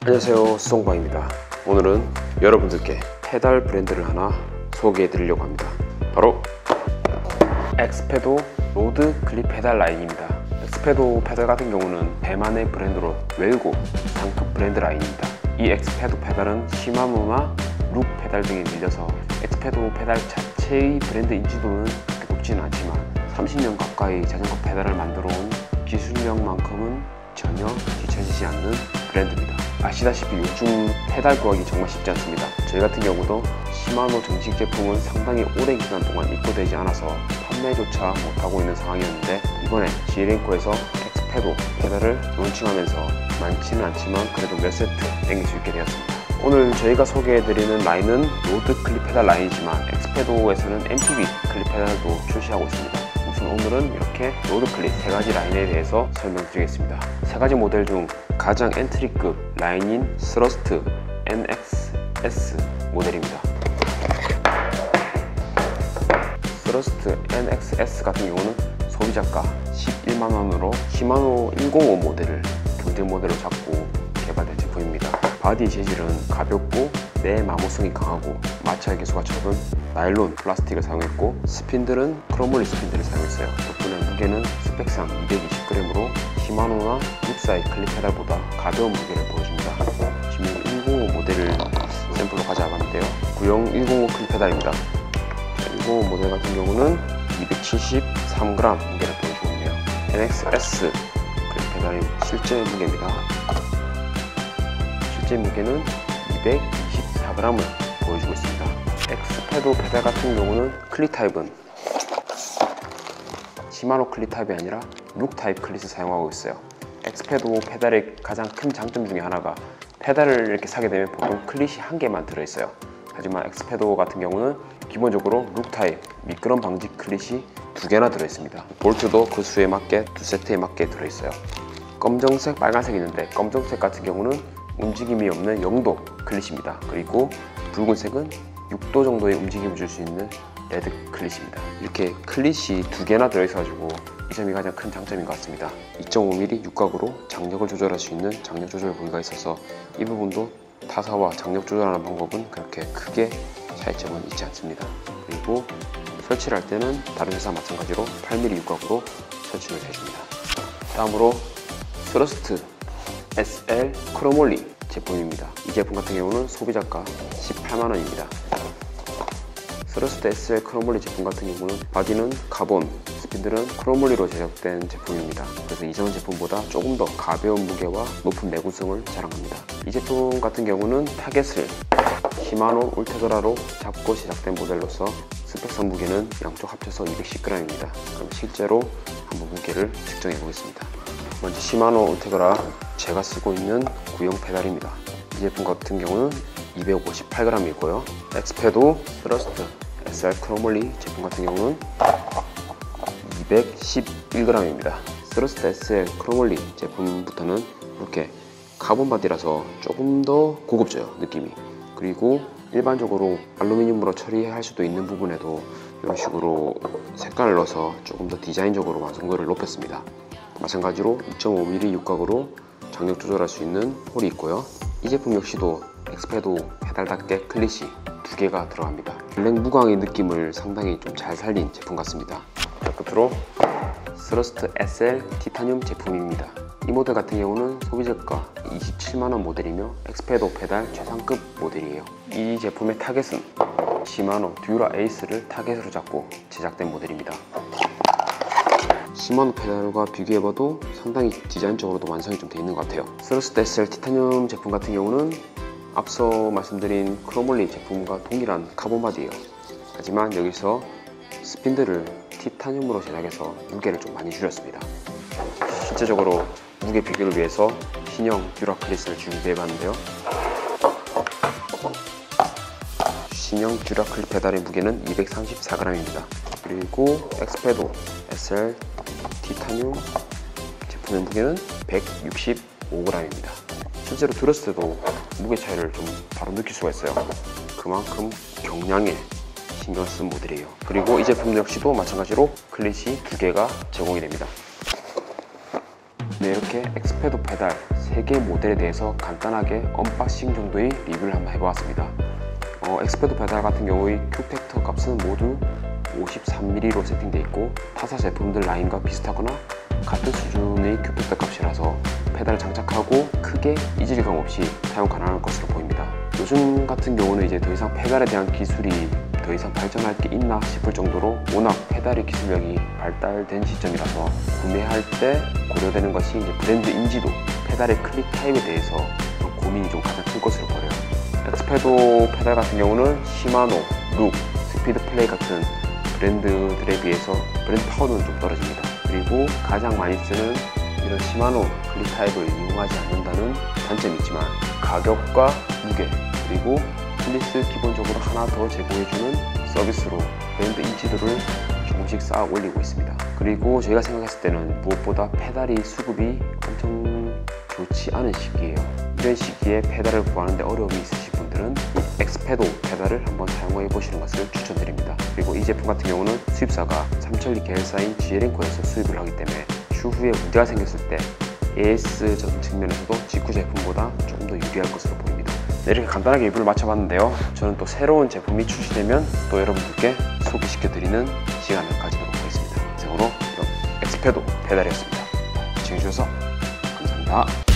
안녕하세요, 수성광입니다. 오늘은 여러분들께 페달 브랜드를 하나 소개해 드리려고 합니다. 바로 엑스페도 로드 클립 페달 라인입니다. 엑스페도 페달 같은 경우는 대만의 브랜드로 웰고 상급 브랜드 라인입니다. 이 엑스페도 페달은 시마노나 룩 페달 등에 밀려서 엑스페도 페달 자체의 브랜드 인지도는 그렇게 높지는 않지만 30년 가까이 자전거 페달을 만들어 온 기술력만큼은 전혀 뒤처지지 않는 브랜드입니다. 아시다시피 요즘 페달 구하기 정말 쉽지 않습니다. 저희 같은 경우도 시마노 정식 제품은 상당히 오랜 기간 동안 입고되지 않아서 판매조차 못하고 있는 상황이었는데, 이번에 지에렌코에서 엑스페도 페달을 론칭하면서 많지는 않지만 그래도 몇 세트 땡길 수 있게 되었습니다. 오늘 저희가 소개해드리는 라인은 로드 클립 페달 라인이지만 엑스페도에서는 MTB 클립 페달도 출시하고 있습니다. 우선 오늘은 이렇게 로드 클립 세 가지 라인에 대해서 설명드리겠습니다. 세 가지 모델 중 가장 엔트리급 라인인 스러스트 NXS 모델입니다. 스러스트 NXS 같은 경우는 소비자가 11만원으로 시마노 105 모델을 경쟁 모델로 잡고 개발된 제품입니다. 바디 재질은 가볍고 내마모성이 강하고 마찰 계수가 적은 나일론 플라스틱을 사용했고, 스핀들은 크로몰리 스핀들을 사용했어요. 덕분에 무게는 스펙상 220g으로 시마노나 룩사이 클립 페달보다 가벼운 무게를 보여줍니다. 지금 105 모델을 샘플로 가져와봤는데요, 구형 105 클립 페달입니다. 105 모델 같은 경우는 273g 무게를 보여주고 있네요. NXS 클립 페달의 실제 무게입니다. 실제 무게는 224g을 보여주고 있습니다. 엑스페도 페달 같은 경우는 클릿 타입은 시마노 클릿 타입이 아니라 룩 타입 클릿을 사용하고 있어요. 엑스페도 페달의 가장 큰 장점 중에 하나가 페달을 이렇게 사게 되면 보통 클릿이 한 개만 들어있어요. 하지만 엑스페도 같은 경우는 기본적으로 룩 타입 미끄럼 방지 클릿이 두 개나 들어있습니다. 볼트도 그 수에 맞게 두 세트에 맞게 들어있어요. 검정색, 빨간색이 있는데 검정색 같은 경우는 움직임이 없는 0도 클릿입니다. 그리고 붉은색은 6도 정도의 움직임을 줄 수 있는 레드 클릿입니다. 이렇게 클릿이 두 개나 들어있어가지고 이 점이 가장 큰 장점인 것 같습니다. 2.5mm 육각으로 장력을 조절할 수 있는 장력 조절 부위가 있어서 이 부분도 타사와 장력 조절하는 방법은 그렇게 크게 차이점은 있지 않습니다. 그리고 설치를 할 때는 다른 회사 마찬가지로 8mm 육각으로 설치를 해줍니다. 다음으로 스러스트 SL 크로몰리 제품입니다. 이 제품 같은 경우는 소비자가 18만원입니다. 스러스트 SL 크로몰리 제품 같은 경우는 바디는 카본, 스핀들은 크로몰리로 제작된 제품입니다. 그래서 이전 제품보다 조금 더 가벼운 무게와 높은 내구성을 자랑합니다. 이 제품 같은 경우는 타겟을 시마노 울테그라로 잡고 제작된 모델로서 스펙상 무게는 양쪽 합쳐서 210g입니다. 그럼 실제로 한번 무게를 측정해 보겠습니다. 먼저 시마노 울테그라 제가 쓰고 있는 구형 페달입니다. 이 제품 같은 경우는 258g이고요. 엑스페도 스러스트 SR 크로몰리 제품 같은 경우는 211g입니다. 스러스트 SR 크로몰리 제품부터는 이렇게 카본 바디라서 조금 더 고급져요, 느낌이. 그리고 일반적으로 알루미늄으로 처리할 수도 있는 부분에도 이런 식으로 색깔을 넣어서 조금 더 디자인적으로 완성도를 높였습니다. 마찬가지로 2.5mm 육각으로 장력 조절할 수 있는 홀이 있고요. 이 제품 역시도 엑스페도 페달답게 클릿이 두 개가 들어갑니다. 블랙 무광의 느낌을 상당히 좀 잘 살린 제품 같습니다. 자, 끝으로 스러스트 SL 티타늄 제품입니다. 이 모델 같은 경우는 소비자가 27만원 모델이며 엑스페도 페달 최상급 모델이에요. 이 제품의 타겟은 시마노 듀라 에이스를 타겟으로 잡고 제작된 모델입니다. 시마노 페달과 비교해봐도 상당히 디자인적으로도 완성이 좀 돼 있는 것 같아요. 스러스트 SL 티타늄 제품 같은 경우는 앞서 말씀드린 크로몰리 제품과 동일한 카본 바디예요. 하지만 여기서 스핀들을 티타늄으로 제작해서 무게를 좀 많이 줄였습니다. 실제적으로 무게 비교를 위해서 신형 듀라 클릿을 준비해봤는데요, 신형 듀라 클릿 페달의 무게는 234g입니다. 그리고 엑스페도 SL 티타늄 제품의 무게는 165g입니다. 실제로 들었을 때도 무게 차이를 좀 바로 느낄 수가 있어요. 그만큼 경량에 신경 쓴 모델이에요. 그리고 이 제품 역시도 마찬가지로 클릿이 두 개가 제공이 됩니다. 네, 이렇게 엑스페도 페달 3개 모델에 대해서 간단하게 언박싱 정도의 리뷰를 한번 해보았습니다. 엑스패도 페달 같은 경우의 큐팩터 값은 모두 53mm로 세팅되어 있고 타사 제품들 라인과 비슷하거나 같은 수준의 큐팩터 값이라서 페달을 장착하고 크게 이질감 없이 사용 가능한 것으로 보입니다. 요즘 같은 경우는 이제 더 이상 페달에 대한 기술이 더 이상 발전할 게 있나 싶을 정도로 워낙 페달의 기술력이 발달된 시점이라서 구매할 때 고려되는 것이 이제 브랜드 인지도, 페달의 클릭 타입에 대해서 고민이 좀 가장 큰 것으로 보여요. 엑스패도 페달 같은 경우는 시마노, 룩, 스피드 플레이 같은 브랜드들에 비해서 브랜드 파워는 좀 떨어집니다. 그리고 가장 많이 쓰는 이런 시마노 클릭 타입을 이용하지 않는다는 단점이 있지만 가격과 무게 그리고 클리스 기본적으로 하나 더 제공해주는 서비스로 브랜드 인지도를 조금씩 쌓아 올리고 있습니다. 그리고 저희가 생각했을 때는 무엇보다 페달이 수급이 엄청 좋지 않은 시기예요. 이런 시기에 페달을 구하는데 어려움이 있으신 분들은 이 엑스패도 페달을 한번 사용해 보시는 것을 추천드립니다. 그리고 이 제품 같은 경우는 수입사가 삼천리 계열사인 지에렌코에서 수입을 하기 때문에 추후에 문제가 생겼을 때 AS 측면에서도 직구 제품보다 조금 더 유리할 것으로 보입니다. 네, 이렇게 간단하게 리뷰를 마쳐봤는데요. 저는 또 새로운 제품이 출시되면 또 여러분들께 소개시켜드리는 시간을 가지도록 하겠습니다. 이상으로 엑스패도 페달이었습니다. 시청해주셔서 감사합니다.